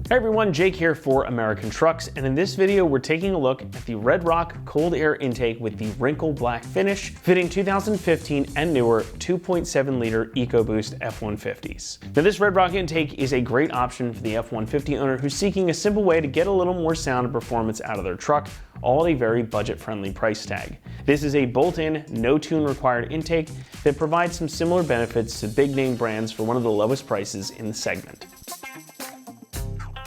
Hey everyone, Jake here for American Trucks, and in this video we're taking a look at the Red Rock cold air intake with the wrinkle black finish, fitting 2015 and newer 2.7 liter EcoBoost F-150s. Now this Red Rock intake is a great option for the F-150 owner who's seeking a simple way to get a little more sound and performance out of their truck, all at a very budget-friendly price tag. This is a bolt-in, no tune required intake that provides some similar benefits to big name brands for one of the lowest prices in the segment.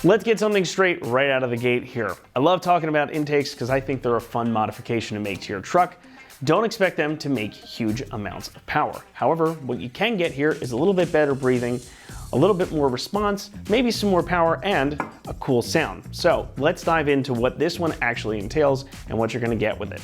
Let's get something straight right out of the gate here. I love talking about intakes because I think they're a fun modification to make to your truck. Don't expect them to make huge amounts of power. However, what you can get here is a little bit better breathing, a little bit more response, maybe some more power, and a cool sound. So let's dive into what this one actually entails and what you're gonna get with it.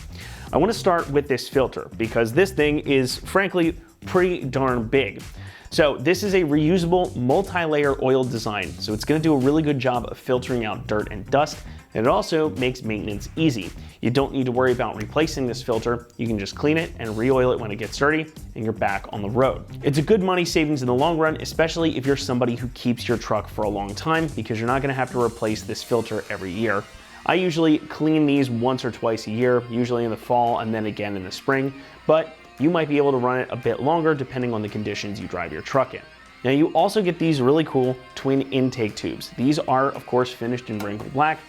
I wanna start with this filter because this thing is frankly pretty darn big. So this is a reusable multi-layer oil design, so it's gonna do a really good job of filtering out dirt and dust, and it also makes maintenance easy. You don't need to worry about replacing this filter. You can just clean it and re-oil it when it gets dirty, and you're back on the road. It's a good money savings in the long run, especially if you're somebody who keeps your truck for a long time, because you're not gonna have to replace this filter every year. I usually clean these once or twice a year, usually in the fall and then again in the spring, but you might be able to run it a bit longer depending on the conditions you drive your truck in. Now you also get these really cool twin intake tubes. These are of course finished in wrinkle black,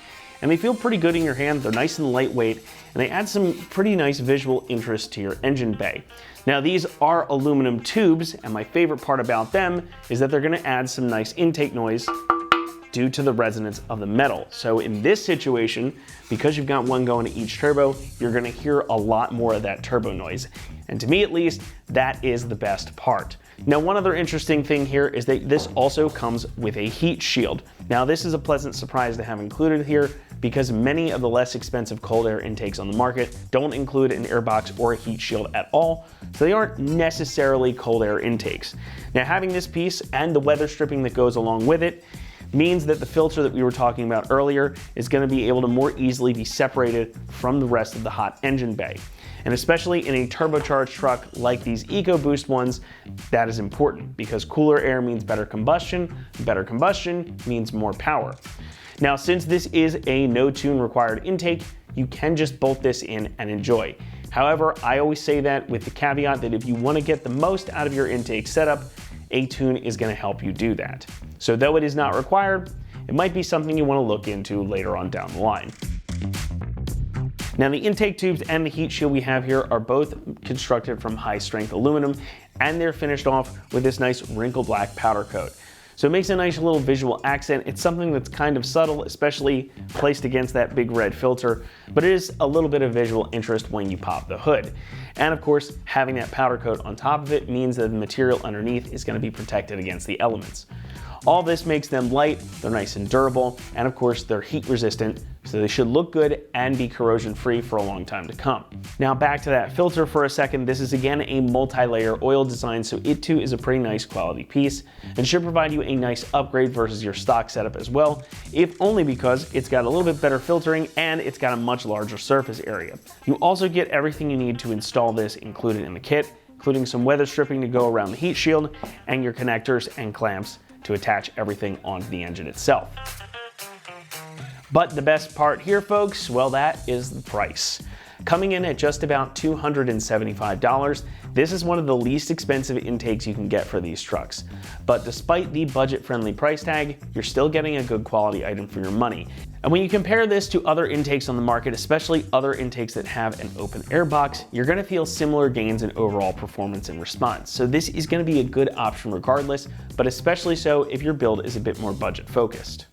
and they feel pretty good in your hand. They're nice and lightweight, and they add some pretty nice visual interest to your engine bay. Now these are aluminum tubes, and my favorite part about them is that they're gonna add some nice intake noise due to the resonance of the metal. So in this situation, because you've got one going to each turbo, you're gonna hear a lot more of that turbo noise. And to me at least, that is the best part. Now one other interesting thing here is that this also comes with a heat shield. Now this is a pleasant surprise to have included here because many of the less expensive cold air intakes on the market don't include an airbox or a heat shield at all, so they aren't necessarily cold air intakes. Now having this piece and the weather stripping that goes along with it means that the filter that we were talking about earlier is going to be able to more easily be separated from the rest of the hot engine bay. And especially in a turbocharged truck like these EcoBoost ones, that is important because cooler air means better combustion means more power. Now, since this is a no tune required intake, you can just bolt this in and enjoy. However, I always say that with the caveat that if you want to get the most out of your intake setup, a tune is going to help you do that. So though it is not required, it might be something you want to look into later on down the line. Now the intake tubes and the heat shield we have here are both constructed from high strength aluminum, and they're finished off with this nice wrinkle black powder coat. So it makes a nice little visual accent. It's something that's kind of subtle, especially placed against that big red filter, but it is a little bit of visual interest when you pop the hood. And of course, having that powder coat on top of it means that the material underneath is going to be protected against the elements. All this makes them light, they're nice and durable, and of course they're heat resistant, so they should look good and be corrosion free for a long time to come. Now back to that filter for a second. This is again a multi-layer oil design, so it too is a pretty nice quality piece and should provide you a nice upgrade versus your stock setup as well, if only because it's got a little bit better filtering and it's got a much larger surface area. You also get everything you need to install this included in the kit, including some weather stripping to go around the heat shield and your connectors and clamps to attach everything onto the engine itself. But the best part here, folks, well, that is the price. Coming in at just about $275, this is one of the least expensive intakes you can get for these trucks. But despite the budget-friendly price tag, you're still getting a good quality item for your money. And when you compare this to other intakes on the market, especially other intakes that have an open air box, you're gonna feel similar gains in overall performance and response. So this is gonna be a good option regardless, but especially so if your build is a bit more budget focused.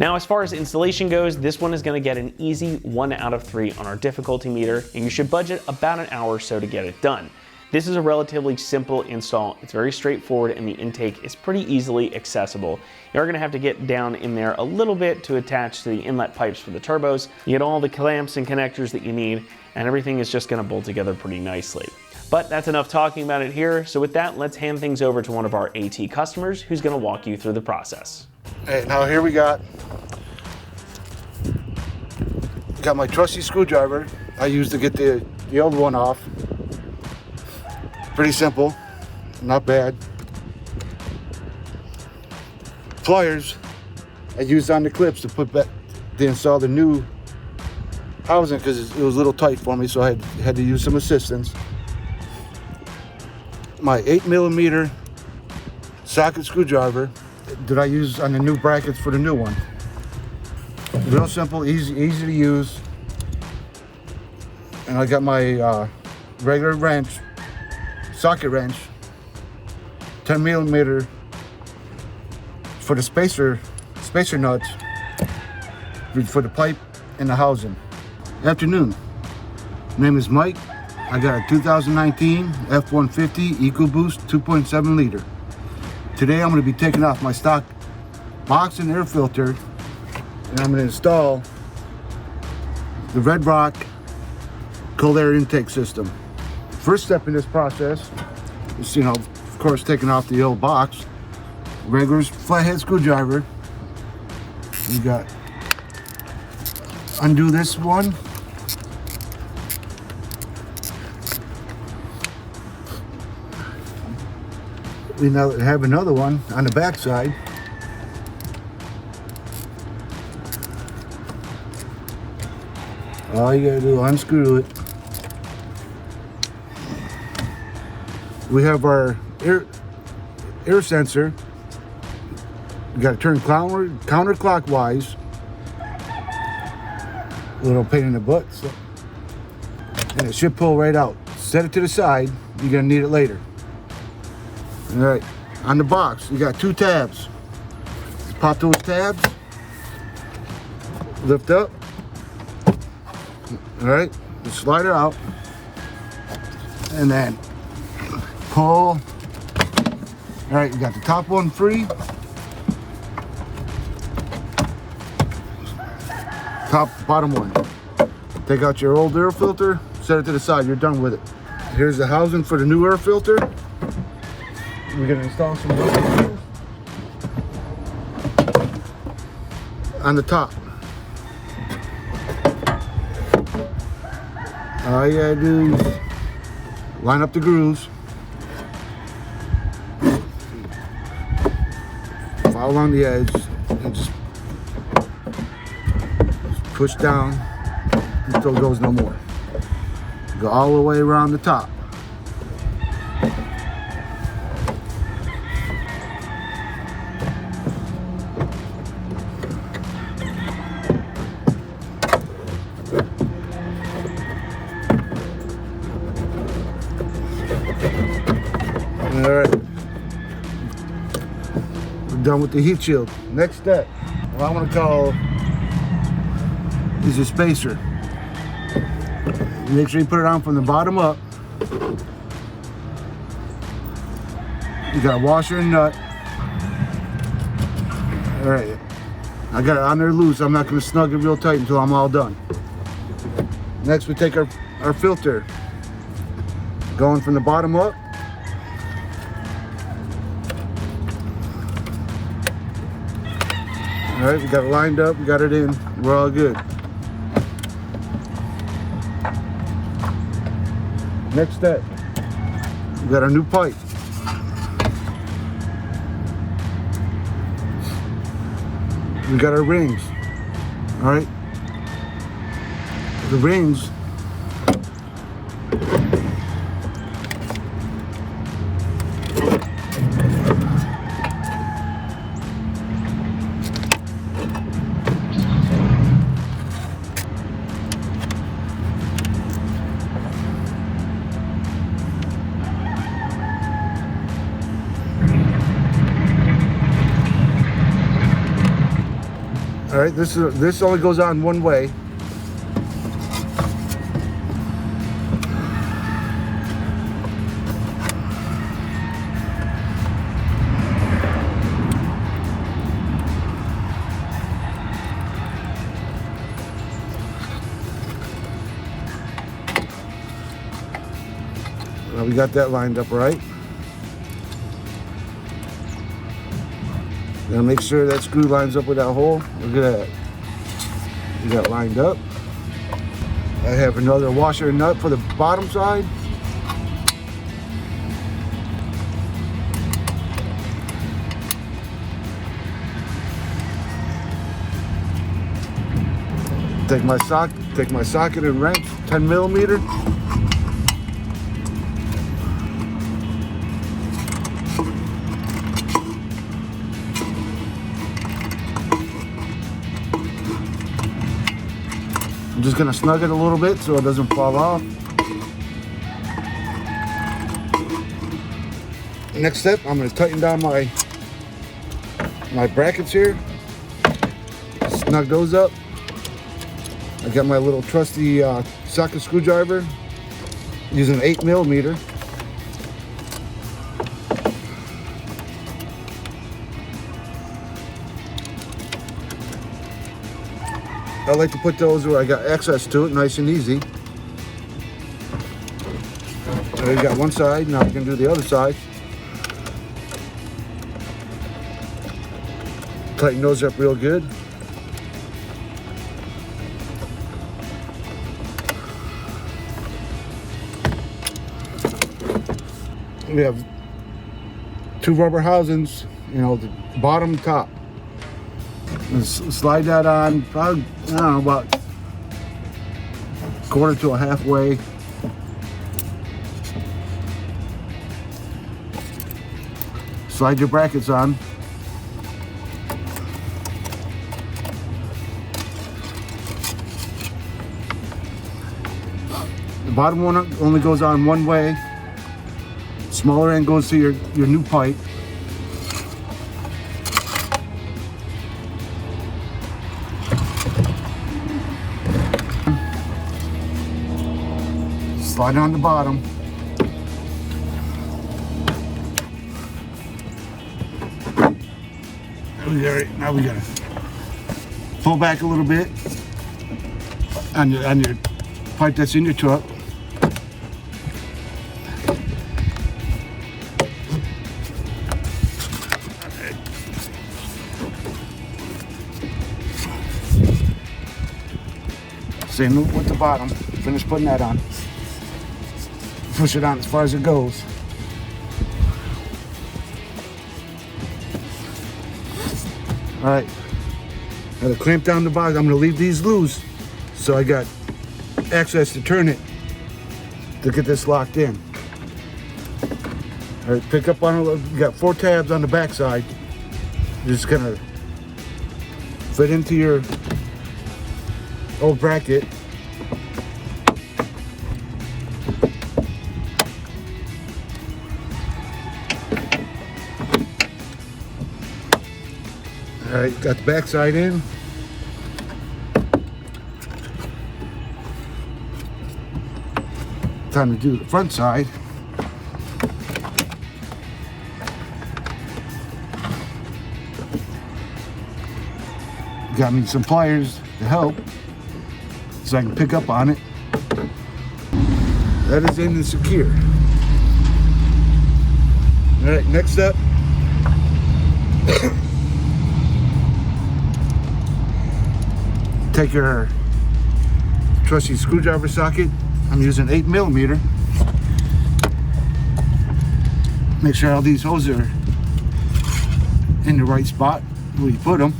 Now, as far as installation goes, this one is gonna get an easy 1 out of 3 on our difficulty meter, and you should budget about an hour or so to get it done. This is a relatively simple install. It's very straightforward, and the intake is pretty easily accessible. You're gonna have to get down in there a little bit to attach to the inlet pipes for the turbos. You get all the clamps and connectors that you need, and everything is just gonna bolt together pretty nicely. But that's enough talking about it here. So with that, let's hand things over to one of our AT customers who's gonna walk you through the process. Hey, now here we got my trusty screwdriver I use to get the old one off. Pretty simple, not bad. pliers I used on the clips to put back to install the new housing, because it was a little tight for me, so I had to use some assistance. My 8mm socket screwdriver that I use on the new brackets for the new one. Real simple, easy to use. And I got my regular wrench, socket wrench, 10mm for the spacer nuts for the pipe and the housing. Afternoon. My name is Mike. I got a 2019 F-150 EcoBoost 2.7 liter. Today I'm going to be taking off my stock box and air filter, and I'm going to install the Red Rock cold air intake system. First step in this process is, of course, taking off the old box. Regular flathead screwdriver. You got undo this one. We now have another one on the back side. All you gotta do is unscrew it. We have our air sensor. You gotta turn counterclockwise. A little pain in the butt. And it should pull right out. Set it to the side. You're gonna need it later. All right, on the box, you got 2 tabs. Pop those tabs, lift up. All right, you slide it out, and then pull. All right, you got the top one free. Bottom one. Take out your old air filter, set it to the side, you're done with it. Here's the housing for the new air filter. We're gonna install some rubber seals on the top. All you gotta do is line up the grooves, follow along the edge, and just push down until it goes no more. Go all the way around the top. All right, we're done with the heat shield. Next step, what I'm gonna call is a spacer. Make sure you put it on from the bottom up. You got a washer and nut. All right, I got it on there loose. I'm not gonna snug it real tight until I'm all done. Next, we take our filter, going from the bottom up. All right, we got it lined up, we got it in, we're all good. Next step, we got our new pipe. We got our rings, all right? The rings, all right, this only goes on one way. We got that lined up right. Now make sure that screw lines up with that hole. Look at that. We got lined up. I have another washer and nut for the bottom side. Take my socket and wrench, 10 millimeter. I'm just gonna snug it a little bit so it doesn't fall off. Next step, I'm gonna tighten down my brackets here. Snug those up. I got my little trusty socket screwdriver using an 8 millimeter. I like to put those where I got access to it, nice and easy. So we got one side, now we're gonna do the other side. Tighten those up real good. We have 2 rubber housings, you know, the bottom and top. And slide that on, probably, I don't know, about quarter to a halfway. Slide your brackets on. The bottom one only goes on one way. Smaller end goes to your new pipe. Slide on the bottom. Now we gotta pull back a little bit on your pipe that's in your truck. Same with the bottom. Finish putting that on. Push it on as far as it goes. All right. Now to clamp down the bottom, I'm going to leave these loose so I got access to turn it to get this locked in. All right, pick up on it. You got 4 tabs on the back side. Just gonna fit into your old bracket. All right, got the back side in. Time to do the front side. Got me some pliers to help so I can pick up on it. That is in and secure. All right, next up. Take your trusty screwdriver socket. I'm using 8 millimeter. Make sure all these holes are in the right spot where you put them.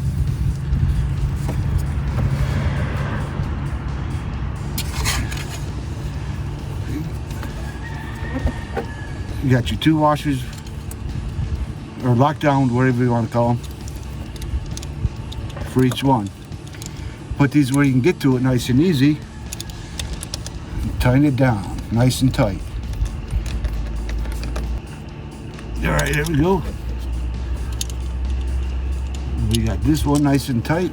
You got your 2 washers, or lockdown, whatever you want to call them, for each one. Put these where you can get to it nice and easy. And tighten it down, nice and tight. All right, there we go. We got this one nice and tight.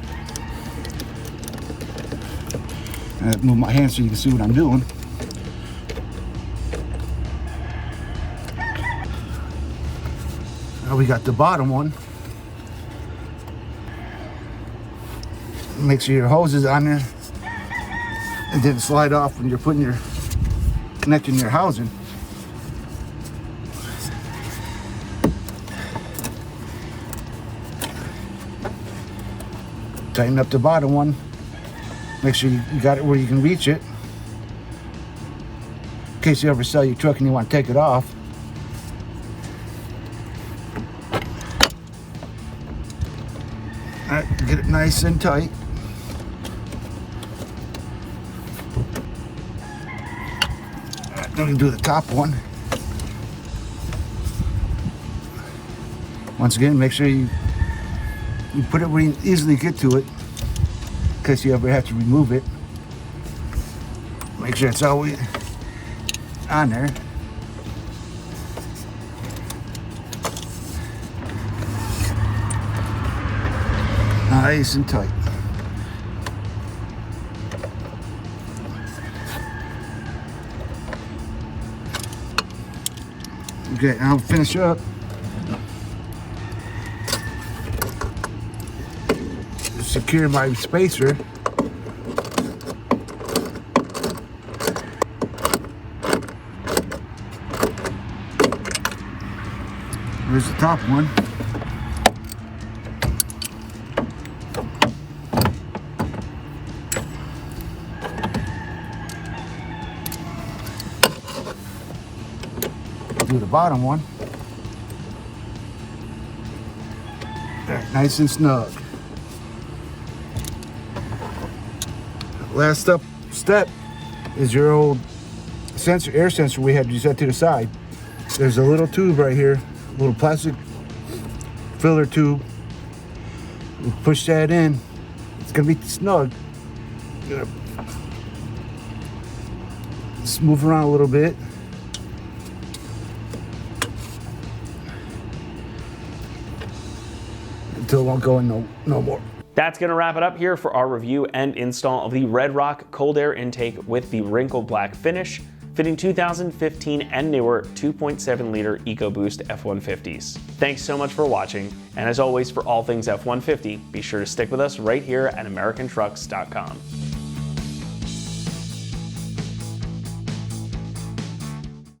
I move my hand so you can see what I'm doing. Now we got the bottom one. Make sure your hose is on there. It didn't slide off when you're connecting your housing. Tighten up the bottom one. Make sure you got it where you can reach it. In case you ever sell your truck and you want to take it off. All right, get it nice and tight. Then we can do the top one. Once again, make sure you put it where you can easily get to it, in case you ever have to remove it. Make sure it's always on there. Nice and tight. Okay, now I'll finish up. Secure my spacer. Here's the top one. Do the bottom one. There, nice and snug. Last step is your old sensor, air sensor we had to set to the side. There's a little tube right here, a little plastic filler tube. We push that in. It's gonna be snug. Just move around a little bit. Until it won't go in no more. That's going to wrap it up here for our review and install of the Red Rock cold air intake with the wrinkle black finish, fitting 2015 and newer 2.7 liter EcoBoost F-150s. Thanks so much for watching, and as always, for all things F-150, be sure to stick with us right here at AmericanTrucks.com.